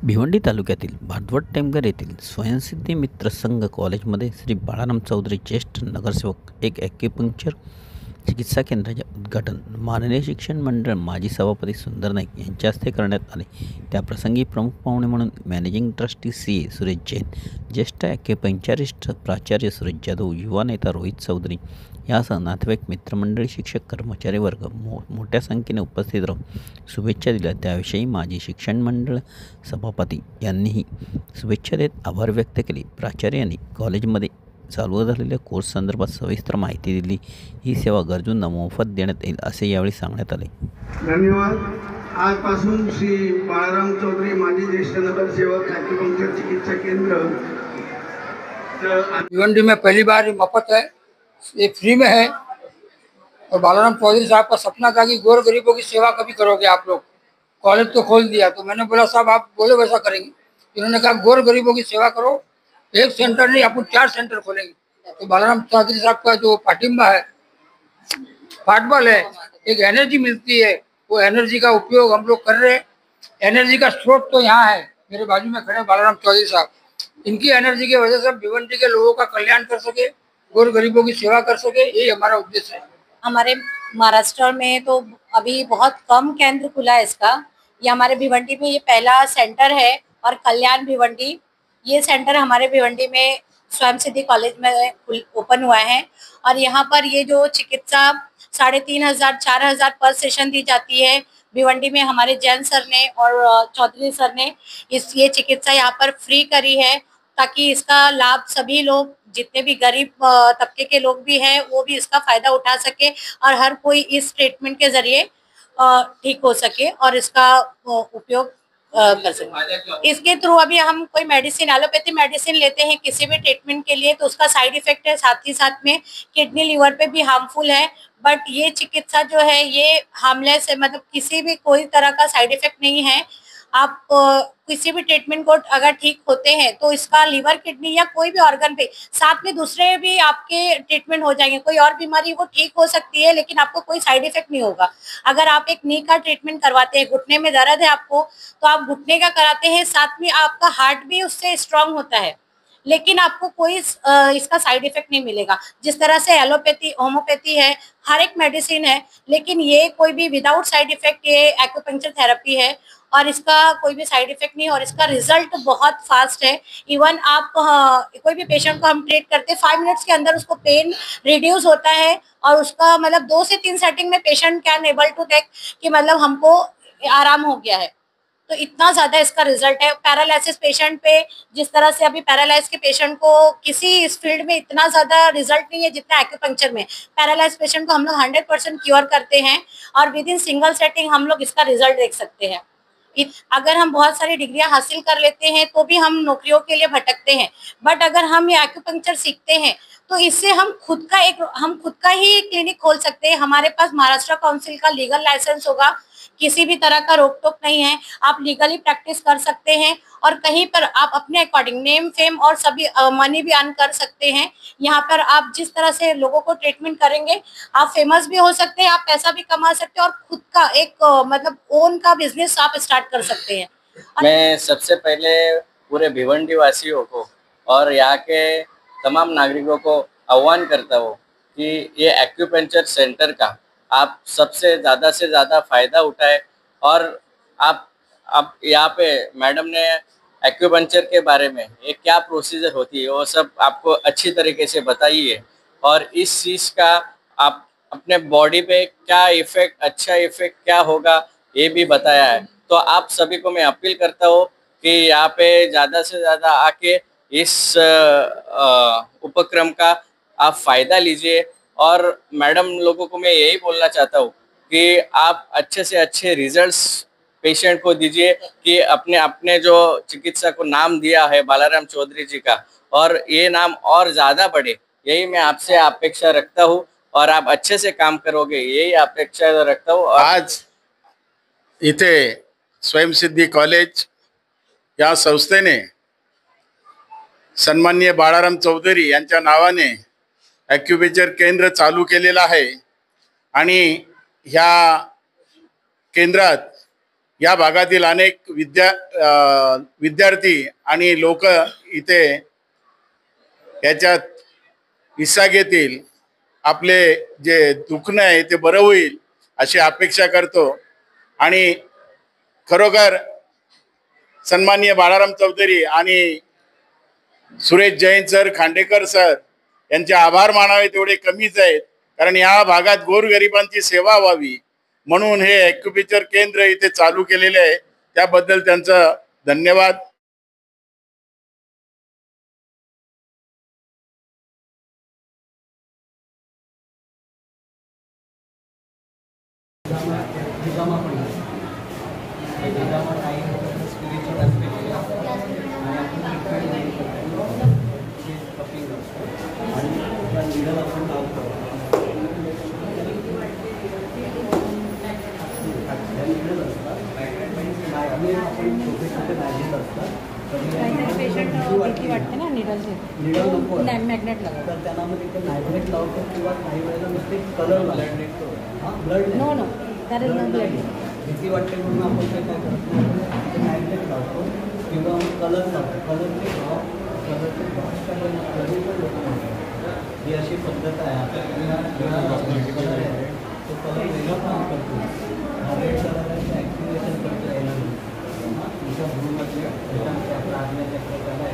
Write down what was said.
भिवंडी तालुक्यातील भादवड टेमघर येथील स्वयंसिद्धी मित्र संघ कॉलेजमध्ये श्री बाळाराम चौधरी ज्येष्ठ नगरसेवक एक ॲक्युपंक्चर चिकित्सा केंद्राचे उद्घाटन माननीय शिक्षण मंडळ माजी सभापती सुंदर नाईक यांच्या हस्ते करण्यात आले। त्याप्रसंगी प्रमुख पाहुणे म्हणून managing trustee CA Suresh Jain, ज्येष्ठ ॲक्युपंक्चरिस्ट प्राचार्य सुरेश जाधव, युवा नेता रोहित चौधरी यासह नातेवाईक, मित्रमंडळी, शिक्षक, कर्मचारी वर्ग मोठ्या संख्येने उपस्थित राहून शुभेच्छा दिल्या। त्याविषयी माजी शिक्षण मंडळ सभापती यांनीही शुभेच्छा देत आभार व्यक्त केले। प्राचार्यांनी कॉलेजमध्ये चालू झालेल्या कोर्स संदर्भात सविस्तर माहिती दिली। ही सेवा गरजूंना मोफत देण्यात येईल असे यावेळी सांगण्यात आले। धन्यवाद। आजपासून श्री बाळाराम चौधरी माजी ज्येष्ठ नगरसेवक ॲक्युपंक्चर चिकित्सा केंद्र भिवंडी में पहली बार ये मफत है, ये फ्री में है। और बालाराम चौधरी साहब का सपना था कि गोर गरीबों की सेवा कभी करोगे आप लोग। कॉलेज तो खोल दिया, तो मैंने बोला साहब आप बोले वैसा करेंगे। इन्होंने कहा गोर गरीबों की सेवा करो, एक सेंटर नहीं अपन 4 सेंटर खोलेंगे। तो बालाराम चौधरी साहब का जो पाटिम्बा है, फाटबल है, एक एनर्जी मिलती है, वो एनर्जी का उपयोग हम लोग कर रहे हैं। एनर्जी का स्रोत तो यहाँ है, मेरे बाजू में खड़े बालाराम चौधरी साहब। इनकी एनर्जी की वजह से भिवंडी के लोगों का कल्याण कर सके, गोर गरीबों की सेवा कर सके, यही हमारा उद्देश्य है। हमारे महाराष्ट्र में तो अभी बहुत कम केंद्र खुला है इसका। ये हमारे भिवंडी में ये पहला सेंटर है। और कल्याण भिवंडी, ये सेंटर हमारे भिवंडी में स्वयं सिद्धि कॉलेज में ओपन हुआ है। और यहाँ पर ये जो चिकित्सा 3500 4000 पर सेशन दी जाती है। भिवंडी में हमारे जैन सर ने और चौधरी सर ने ये चिकित्सा यहाँ पर फ्री करी है, ताकि इसका लाभ सभी लोग, जितने भी गरीब तबके के लोग भी हैं, वो भी इसका फायदा उठा सके और हर कोई इस ट्रीटमेंट के जरिए ठीक हो सके और इसका उपयोग कर सके। इसके थ्रू अभी हम कोई मेडिसिन, एलोपैथी मेडिसिन लेते हैं किसी भी ट्रीटमेंट के लिए, तो उसका साइड इफेक्ट है, साथ ही साथ में किडनी लिवर पे भी हार्मफुल है। बट ये चिकित्सा जो है ये हार्मलेस है, मतलब किसी भी कोई तरह का साइड इफेक्ट नहीं है। आप किसी भी ट्रीटमेंट को अगर ठीक होते हैं तो इसका लिवर, किडनी या कोई भी ऑर्गन पे साथ में दूसरे भी आपके ट्रीटमेंट हो जाएंगे। कोई और बीमारी वो ठीक हो सकती है, लेकिन आपको कोई साइड इफेक्ट नहीं होगा। अगर आप एक नी का ट्रीटमेंट करवाते हैं, घुटने में दर्द है आपको, तो आप घुटने का कराते हैं, साथ में आपका हार्ट भी उससे स्ट्रांग होता है, लेकिन आपको कोई इसका साइड इफेक्ट नहीं मिलेगा। जिस तरह से एलोपैथी, होम्योपैथी है, हर एक मेडिसिन है, लेकिन ये कोई भी विदाउट साइड इफेक्ट ये एक्यूपंक्चर थेरेपी है और इसका कोई भी साइड इफेक्ट नहीं, और इसका रिजल्ट बहुत फास्ट है। इवन आप कोई भी पेशेंट को हम ट्रीट करते हैं, 5 मिनट्स के अंदर उसको पेन रिड्यूस होता है और उसका मतलब 2 से 3 सेटिंग में patient can able to take कि मतलब हमको आराम हो गया है। तो इतना ज्यादा इसका रिजल्ट है। पैरालिसिस पेशेंट पे, जिस तरह से अभी पैरालाइज के पेशेंट को किसी इस फील्ड में इतना ज्यादा रिजल्ट नहीं है जितना एक्यूपंक्चर में। पैरालाइज पेशेंट को हम लोग 100% क्योर करते हैं और विद इन सिंगल सेटिंग हम लोग इसका रिजल्ट देख सकते हैं। अगर हम बहुत सारी डिग्रियां हासिल कर लेते हैं तो भी हम नौकरियों के लिए भटकते हैं, बट अगर हम ये एक्यूपंक्चर सीखते हैं तो इससे हम खुद का ही क्लिनिक खोल सकते हैं। हमारे पास महाराष्ट्र काउंसिल का लीगल लाइसेंस होगा, किसी भी तरह का रोक टोक नहीं है, आप लीगली प्रैक्टिस कर सकते हैं और कहीं पर आप अपने अकॉर्डिंग नेम, फेम और सभी मनी भी अर्न कर सकते हैं। यहाँ पर आप जिस तरह से लोगों को ट्रीटमेंट करेंगे, आप फेमस भी हो सकते हैं, आप पैसा भी कमा सकते हैं और खुद का एक मतलब ओन का बिजनेस आप स्टार्ट कर सकते हैं। मैं सबसे पहले पूरे भिवंडी वासियों को और यहाँ के तमाम नागरिकों को आह्वान करता हूँ कि ये एक्यूपंक्चर सेंटर का आप सबसे ज़्यादा से ज़्यादा फ़ायदा उठाए। और आप यहाँ पे मैडम ने एक्यूपंक्चर के बारे में ये क्या प्रोसीजर होती है वो सब आपको अच्छी तरीके से बताई है, और इस चीज़ का आप अपने बॉडी पे क्या इफ़ेक्ट, अच्छा इफ़ेक्ट क्या होगा ये भी बताया है। तो आप सभी को मैं अपील करता हूँ कि यहाँ पे ज़्यादा से ज़्यादा आके इस उपक्रम का आप फ़ायदा लीजिए। और मैडम लोगों को मैं यही बोलना चाहता हूँ कि आप अच्छे से अच्छे रिजल्ट्स पेशेंट को दीजिए कि अपने जो चिकित्सा को नाम दिया है बालाराम चौधरी जी का, और ये नाम और ज़्यादा बढ़े, यही मैं आपसे अपेक्षा रखता हूँ और आप अच्छे से काम करोगे यही अपेक्षा रखता हूँ। आज इथे स्वयंसिद्धी कॉलेज या संस्थेने सन्माननीय बाळाराम चौधरी यांच्या नावाने ॲक्युपंक्चर केंद्र चालू केलेलं आहे आणि ह्या केंद्रात या भागातील अनेक विद्यार्थी आणि लोक इथे याच्यात हिस्सा घेतील, आपले जे दुखणं आहे ते बरं होईल अशी अपेक्षा करतो। आणि खरोखर सन्माननीय बाळाराम चौधरी आणि सुरेश जैन सर, खांडेकर सर यांचे आभार मानावे तेवढे कमीच आहेत, कारण या भागात गोरगरिबांची सेवा व्हावी म्हणून हे ॲक्युपेंचर केंद्र इथे चालू केलेले आहे। त्याबद्दल त्यांचं धन्यवाद। पेशंट भीती वाटते ना निडल मॅग्नेट तर त्यामध्ये ते मॅग्नेट लावतो किंवा काही वेळेला नुसते कलर लावतो, blood no no that is no blood. भीती वाटते म्हणून आपण ते काय करतो, मॅग्नेट लावतो किंवा कलर लावतो। कलरचे ड्रॉप्स ही अशी पद्धत आहे। आता कलर आहे तो कलर वेगळा काम करतो, रेड कलर ॲक्टिवेशन करतो यायला तुमच्या भूमधल्या प्लाझ्मा चक्र त्याला